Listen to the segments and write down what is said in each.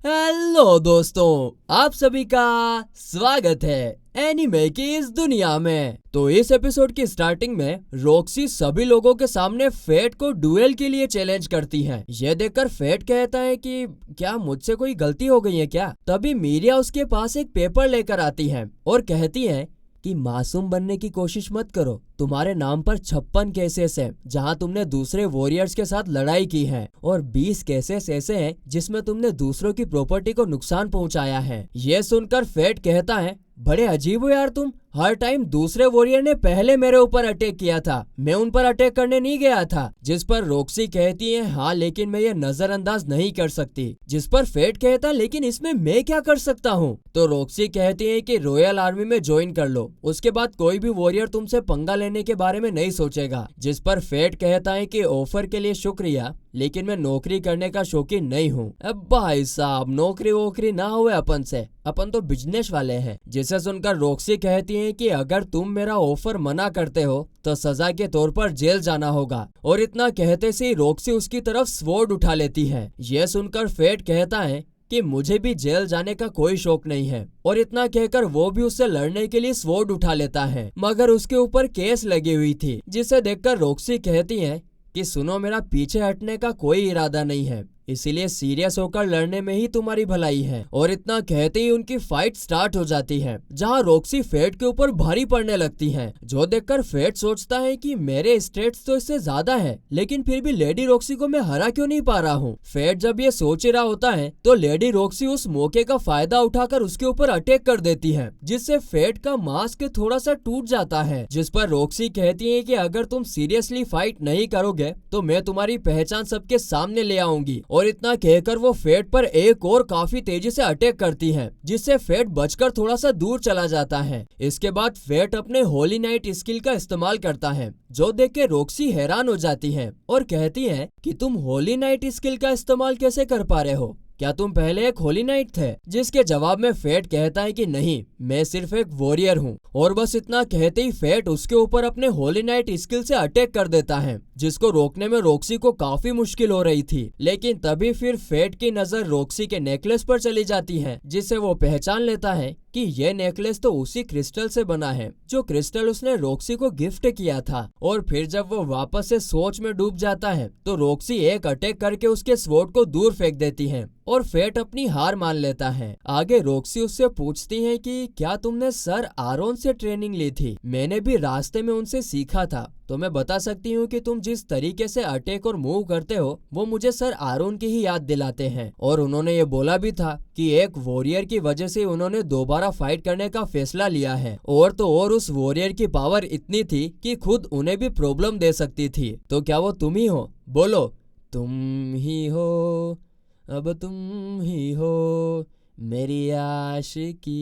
Hello दोस्तों, आप सभी का स्वागत है एनीमे की इस दुनिया में। तो इस एपिसोड की स्टार्टिंग में रॉक्सी सभी लोगों के सामने फेट को डुएल के लिए चैलेंज करती है। ये देखकर फेट कहता है कि क्या मुझसे कोई गलती हो गई है क्या। तभी मीरिया उसके पास एक पेपर लेकर आती है और कहती है कि मासूम बनने की कोशिश मत करो। तुम्हारे नाम पर 56 केसेस हैं जहां तुमने दूसरे वॉरियर्स के साथ लड़ाई की है और 20 केसेस ऐसे हैं जिसमें तुमने दूसरों की प्रॉपर्टी को नुकसान पहुंचाया है। ये सुनकर फेट कहता है, बड़े अजीब हो यार तुम। हर टाइम दूसरे वॉरियर ने पहले मेरे ऊपर अटैक किया था, मैं उन पर अटैक करने नहीं गया था। जिस पर रॉक्सी कहती है, हाँ लेकिन मैं ये नजरअंदाज नहीं कर सकती। जिस पर फेट कहता, लेकिन इसमें मैं क्या कर सकता हूँ। तो रॉक्सी कहती है कि रॉयल आर्मी में ज्वाइन कर लो, उसके बाद कोई भी वॉरियर तुमसे पंगा लेने के बारे में नहीं सोचेगा। जिस पर फेट कहता है कि ऑफर के लिए शुक्रिया, लेकिन मैं नौकरी करने का शौकीन नहीं हूँ। अब भाई साहब, नौकरी वोकरी ना हुए अपन से, अपन तो बिजनेस वाले हैं। जिसे सुनकर रॉक्सी कहती है कि अगर तुम मेरा ऑफर मना करते हो तो सजा के तौर पर जेल जाना होगा। और इतना कहते से रॉक्सी उसकी तरफ स्वॉर्ड उठा लेती है। यह सुनकर फेट कहता है कि मुझे भी जेल जाने का कोई शौक नहीं है। और इतना कहकर वो भी उससे लड़ने के लिए स्वॉर्ड उठा लेता है, मगर उसके ऊपर केस लगी हुई थी। जिसे देखकर रॉक्सी कहती है कि सुनो, मेरा पीछे हटने का कोई इरादा नहीं है, इसीलिए सीरियस होकर लड़ने में ही तुम्हारी भलाई है। और इतना कहते ही उनकी फाइट स्टार्ट हो जाती है, जहां रॉक्सी फेट के ऊपर भारी पड़ने लगती है। जो देखकर फेट सोचता है कि मेरे स्टेट्स तो इससे ज्यादा है, लेकिन फिर भी लेडी रॉक्सी को मैं हरा क्यों नहीं पा रहा हूँ। फेट जब ये सोच रहा होता है तो लेडी रॉक्सी उस मौके का फायदा उठाकर उसके ऊपर अटैक कर देती है, जिससे फेट का मास्क थोड़ा सा टूट जाता है। जिस पर रॉक्सी कहती है कि अगर तुम सीरियसली फाइट नहीं करोगे तो मैं तुम्हारी पहचान सबके सामने ले आऊंगी। और इतना कहकर वो फेट पर एक और काफी तेजी से अटैक करती है, जिससे फेट बचकर थोड़ा सा दूर चला जाता है। इसके बाद फेट अपने होली नाइट स्किल का इस्तेमाल करता है, जो देख के रॉक्सी हैरान हो जाती है और कहती है कि तुम होली नाइट स्किल का इस्तेमाल कैसे कर पा रहे हो, क्या तुम पहले एक होली नाइट थे। जिसके जवाब में फेट कहता है कि नहीं, मैं सिर्फ एक वॉरियर हूँ। और बस इतना कहते ही फेट उसके ऊपर अपने होली नाइट स्किल से अटैक कर देता है, जिसको रोकने में रॉक्सी को काफी मुश्किल हो रही थी। लेकिन तभी फिर फेट की नजर रॉक्सी के नेकलेस पर चली जाती है, जिसे वो पहचान लेता है कि ये नेकलेस तो उसी क्रिस्टल से बना है जो क्रिस्टल उसने रॉक्सी को गिफ्ट किया था। और फिर जब वो वापस से सोच में डूब जाता है तो रॉक्सी एक अटैक करके उसके स्वॉर्ड को दूर फेंक देती है और फेट अपनी हार मान लेता है। आगे रॉक्सी उससे पूछती है कि क्या तुमने सर आरोन से ट्रेनिंग ली थी। मैंने भी रास्ते में उनसे सीखा था, तो मैं बता सकती हूँ कि तुम जिस तरीके से अटैक और मूव करते हो वो मुझे सर आरोन की ही याद दिलाते हैं। और उन्होंने ये बोला भी था कि एक वॉरियर की वजह से उन्होंने दोबारा फाइट करने का फैसला लिया है। और तो और उस वॉरियर की पावर इतनी थी कि खुद उन्हें भी प्रॉब्लम दे सकती थी। तो क्या वो तुम ही हो? बोलो, तुम ही हो, अब तुम ही हो मेरी आशिकी,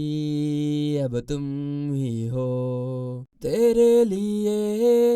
अब तुम ही हो, तेरे लिए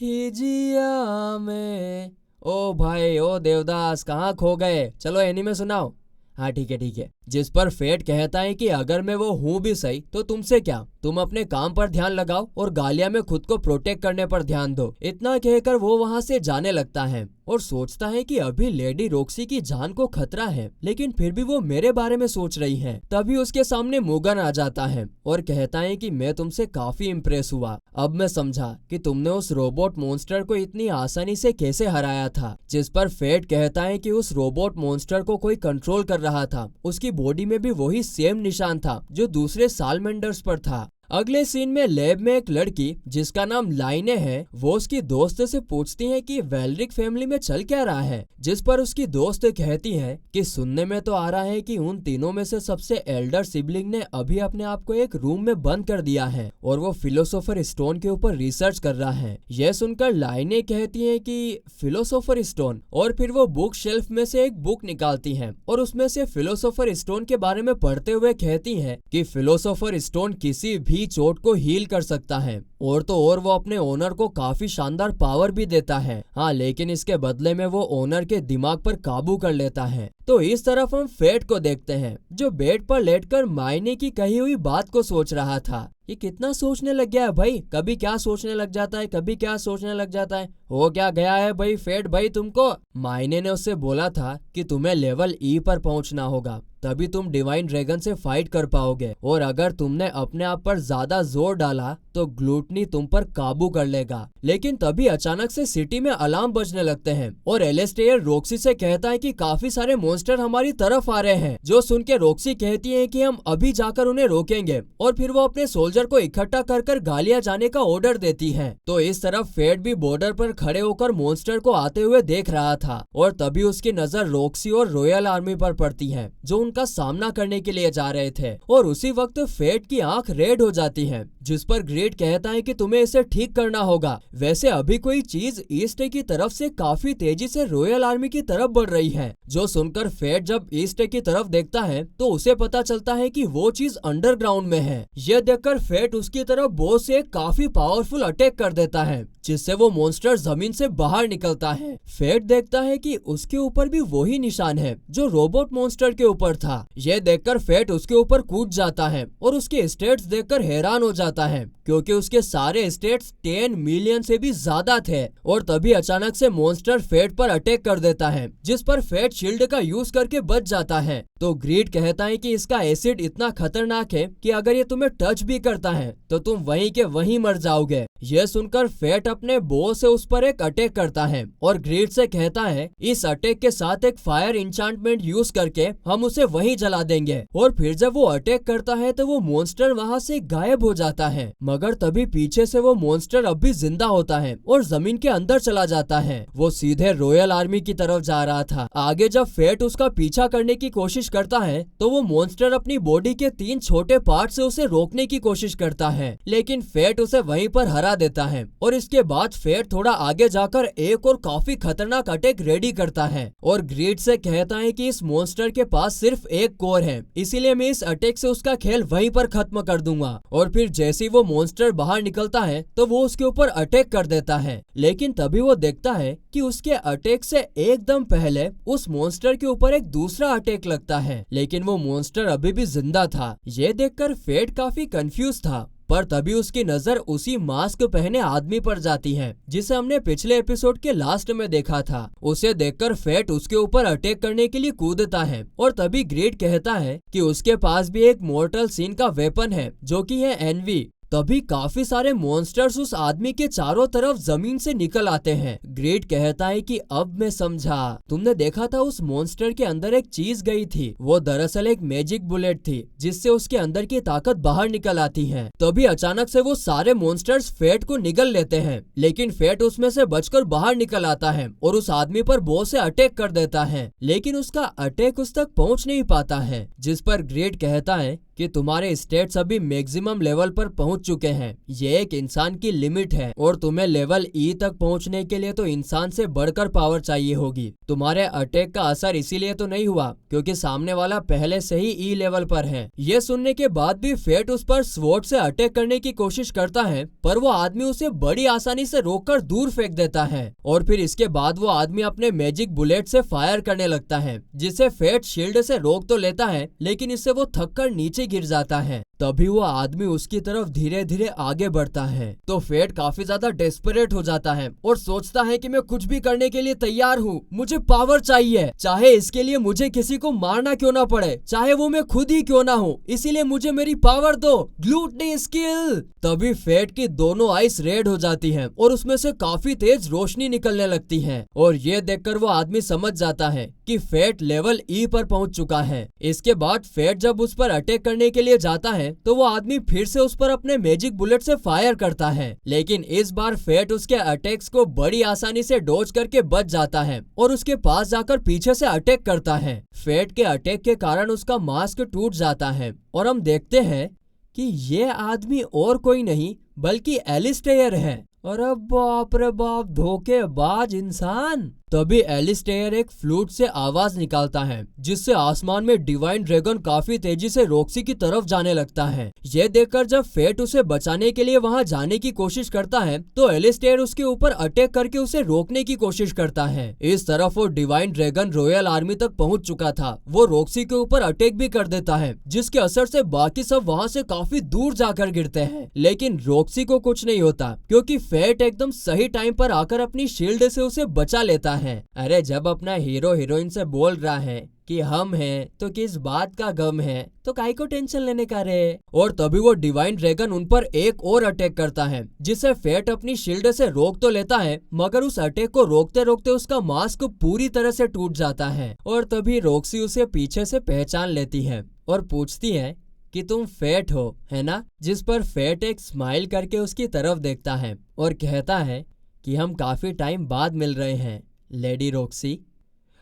ही जिया मैं। ओ भाई, ओ देवदास, कहाँ खो गए? चलो एनीमे सुनाओ। हाँ ठीक है ठीक है। जिस पर फेट कहता है कि अगर मैं वो हूँ भी सही तो तुमसे क्या, तुम अपने काम पर ध्यान लगाओ और गालिया में खुद को प्रोटेक्ट करने पर ध्यान दो। इतना कहकर वो वहाँ से जाने लगता है और सोचता है कि अभी लेडी रॉक्सी की जान को खतरा है, लेकिन फिर भी वो मेरे बारे में सोच रही है। तभी उसके सामने मुगन आ जाता है और कहता है कि मैं तुमसे काफी इम्प्रेस हुआ। अब मैं समझा कि तुमने उस रोबोट मॉन्स्टर को इतनी आसानी से कैसे हराया था। जिस पर फेट कहता है कि उस रोबोट मॉन्स्टर को कोई कंट्रोल कर रहा था, उसकी बॉडी में भी वही सेम निशान था जो दूसरे सालमेंडर्स पर था। अगले सीन में लैब में एक लड़की जिसका नाम लाइने है, वो उसकी दोस्त से पूछती है कि वेलरिक फैमिली में चल क्या रहा है। जिस पर उसकी दोस्त कहती है कि सुनने में तो आ रहा है कि उन तीनों में से सबसे एल्डर सिबलिंग ने अभी अपने आप को एक रूम में बंद कर दिया है और वो फिलोसोफर स्टोन के ऊपर रिसर्च कर रहा है। यह सुनकर लाइने कहती है कि फिलोसोफर स्टोन, और फिर वो बुक शेल्फ में से एक बुक निकालती है और उसमें से फिलोसोफर स्टोन के बारे में पढ़ते हुए कहती है कि फिलोसोफर स्टोन किसी भी चोट को हील कर सकता है और तो और वो अपने ओनर को काफी शानदार पावर भी देता है। हाँ, लेकिन इसके बदले में वो ओनर के दिमाग पर काबू कर लेता है। तो इस तरफ हम फेट को देखते हैं, जो बेड पर लेटकर मायने की कही हुई बात को सोच रहा था। ये कितना सोचने लग गया है भाई, कभी क्या सोचने लग जाता है, कभी क्या सोचने लग जाता है। हो क्या गया है भाई फेट भाई तुमको? मायने ने उससे बोला था कि तुम्हें लेवल ई पर पहुंचना होगा, तभी तुम डिवाइन ड्रैगन से फाइट कर पाओगे, और अगर तुमने अपने आप पर ज्यादा जोर डाला तो ग्लूटनी तुम पर काबू कर लेगा। लेकिन तभी अचानक से सिटी में अलार्म बजने लगते हैं और एलिस्टेयर रॉक्सी से कहता है कि काफी सारे मॉन्स्टर हमारी तरफ आ रहे हैं। जो सुन के रॉक्सी कहती है कि हम अभी जाकर उन्हें रोकेंगे, और फिर वो अपने सोल्जर को इकट्ठा कर कर गालिया जाने का ऑर्डर देती है। तो इस तरफ फेट भी बॉर्डर पर खड़े होकर मॉन्स्टर को आते हुए देख रहा था, और तभी उसकी नजर रॉक्सी और रॉयल आर्मी पर पड़ती है, जो उनका सामना करने के लिए जा रहे थे। और उसी वक्त फेट की आंख रेड हो जाती है, जिस पर ग्रेट कहता है कि तुम्हें इसे ठीक करना होगा। वैसे अभी कोई चीज ईस्ट की तरफ से काफी तेजी से रॉयल आर्मी की तरफ बढ़ रही है। जो सुनकर फेट जब ईस्ट की तरफ देखता है तो उसे पता चलता है कि वो चीज अंडरग्राउंड में है। यह देखकर फेट उसकी तरफ बो से काफी पावरफुल अटैक कर देता है, जिससे वो मॉन्स्टर जमीन से बाहर निकलता है। फेट देखता है कि उसके ऊपर भी वही निशान है जो रोबोट मॉन्स्टर के ऊपर था। यह देखकर फेट उसके ऊपर कूद जाता है और उसके स्टेट्स देखकर हैरान हो जाता है, क्योंकि उसके सारे स्टेट्स 10 मिलियन से भी ज्यादा थे। और तभी अचानक से मॉन्स्टर फेट पर अटैक कर देता है, जिस पर फेट शील्ड का यूज करके बच जाता है। तो ग्रीड कहता है कि इसका एसिड इतना खतरनाक है कि अगर ये तुम्हें टच भी करता है तो तुम वहीं के वहीं मर जाओगे। यह सुनकर फेट अपने बो से उस पर एक अटैक करता है और ग्रीड से कहता है इस अटैक के साथ एक फायर इंचांटमेंट यूज करके हम उसे वहीं जला देंगे। और फिर जब वो अटैक करता है तो वो मॉन्स्टर वहाँ से गायब हो जाता है, मगर तभी पीछे से वो मॉन्स्टर अब भी जिंदा होता है और जमीन के अंदर चला जाता है। वो सीधे रॉयल आर्मी की तरफ जा रहा था। आगे जब फेट उसका पीछा करने की कोशिश करता है तो वो मॉन्स्टर अपनी बॉडी के 3 छोटे पार्ट से उसे रोकने की कोशिश करता है, लेकिन फेट उसे वहीं पर हरा देता है। और इसके बाद फेट थोड़ा आगे जाकर एक और काफी खतरनाक अटैक रेडी करता है और ग्रीड से कहता है कि इस मॉन्स्टर के पास सिर्फ एक कोर है, इसीलिए मैं इस अटैक से उसका खेल वहीं पर खत्म कर दूंगा। और फिर जैसे ही वो मॉन्स्टर बाहर निकलता है तो वो उसके ऊपर अटैक कर देता है, लेकिन तभी वो देखता है कि उसके अटैक से एकदम पहले उस मॉन्स्टर के ऊपर एक दूसरा अटैक लगता है, लेकिन वो मॉन्स्टर अभी भी जिंदा था। ये देखकर फेट काफी कंफ्यूज था, पर तभी उसकी नजर उसी मास्क पहने आदमी पर जाती है जिसे हमने पिछले एपिसोड के लास्ट में देखा था। उसे देखकर फेट उसके ऊपर अटैक करने के लिए कूदता है और तभी ग्रेट कहता है कि उसके पास भी एक मॉर्टल सीन का वेपन है जो कि है एनवी। तभी काफी सारे मॉन्स्टर्स उस आदमी के चारों तरफ जमीन से निकल आते हैं। ग्रेट कहता है कि अब मैं समझा, तुमने देखा था उस मॉन्स्टर के अंदर एक चीज गई थी, वो दरअसल एक मैजिक बुलेट थी जिससे उसके अंदर की ताकत बाहर निकल आती है। तभी अचानक से वो सारे मॉन्स्टर्स फेट को निगल लेते हैं, लेकिन फेट उसमें से बचकर बाहर निकल आता है और उस आदमी पर बो से अटैक कर देता है, लेकिन उसका अटैक उस तक पहुंच नहीं पाता है। जिस पर ग्रेट कहता है कि तुम्हारे स्टेट्स अभी मैक्सिमम लेवल पर पहुंच चुके हैं, ये एक इंसान की लिमिट है और तुम्हें लेवल ई तक पहुंचने के लिए तो इंसान से बढ़कर पावर चाहिए होगी। तुम्हारे अटैक का असर इसीलिए तो नहीं हुआ क्योंकि सामने वाला पहले से ही ई लेवल पर है। ये सुनने के बाद भी फेट उस पर स्वॉर्ड से अटैक करने की कोशिश करता है, पर वो आदमी उसे बड़ी आसानी से रोककर दूर फेंक देता है। और फिर इसके बाद वो आदमी अपने मैजिक बुलेट से फायर करने लगता है, जिसे फेट शील्ड से रोक तो लेता है, लेकिन इससे वो थककर नीचे गिर जाता है। तभी वो आदमी उसकी तरफ धीरे धीरे आगे बढ़ता है। तो फेट काफी ज्यादा डेस्परेट हो जाता है और सोचता है कि मैं कुछ भी करने के लिए तैयार हूँ, मुझे पावर चाहिए, चाहे इसके लिए मुझे किसी को मारना क्यों ना पड़े, चाहे वो मैं खुद ही क्यों ना हो, इसीलिए मुझे मेरी पावर दो, ग्लूटनी स्किल। तभी फेट की दोनों आइस रेड हो जाती हैं और उसमें से काफी तेज रोशनी निकलने लगती है। और ये देखकर वो आदमी समझ जाता है कि फेट लेवल ई पर पहुंच चुका है। इसके बाद फेट जब उस पर अटैक करने के लिए जाता है तो वो आदमी फिर से उस पर अपने मैजिक बुलेट से फायर करता है, लेकिन इस बार फेट उसके अटैक्स को बड़ी आसानी से डॉज करके बच जाता है और उसके पास जाकर पीछे से अटैक करता है। फेट के अटैक के कारण उसका मास्क टूट जाता है और हम देखते हैं कि ये आदमी और कोई नहीं बल्कि एलिस्टेयर है। अरे बाप रे बाप, धोखेबाज इंसान। तभी एलिस्टेयर एक फ्लूट से आवाज निकालता है, जिससे आसमान में डिवाइन ड्रैगन काफी तेजी से रॉक्सी की तरफ जाने लगता है। ये देखकर जब फेट उसे बचाने के लिए वहां जाने की कोशिश करता है तो एलिस्टेयर उसके ऊपर अटैक करके उसे रोकने की कोशिश करता है। इस तरफ वो डिवाइन ड्रैगन रॉयल आर्मी तक पहुंच चुका था। वो रॉक्सी के ऊपर अटैक भी कर देता है, जिसके असर से बाकी सब वहां से काफी दूर जाकर गिरते हैं। लेकिन रॉक्सी को कुछ नहीं होता, क्योंकि फेट एकदम सही टाइम पर आकर अपनी शील्ड से उसे बचा लेता है। अरे जब अपना हीरो हीरोइन से बोल रहा है कि हम हैं तो किस बात का गम है, तो काहे को टेंशन लेने का रे। और तभी वो डिवाइन ड्रैगन उन पर एक और अटैक करता है, जिसे फेट अपनी शील्ड से रोक तो लेता है, मगर उस अटैक को रोकते रोकते उसका मास्क पूरी तरह से टूट जाता है। और तभी रॉक्सी उसे पीछे से पहचान लेती है और पूछती है कि तुम फेट हो, है ना? जिस पर फेट एक स्माइल करके उसकी तरफ देखता है और कहता है कि हम काफी टाइम बाद मिल रहे हैं लेडी रॉक्सी।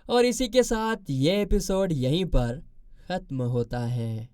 और इसी के साथ ये एपिसोड यहीं पर खत्म होता है।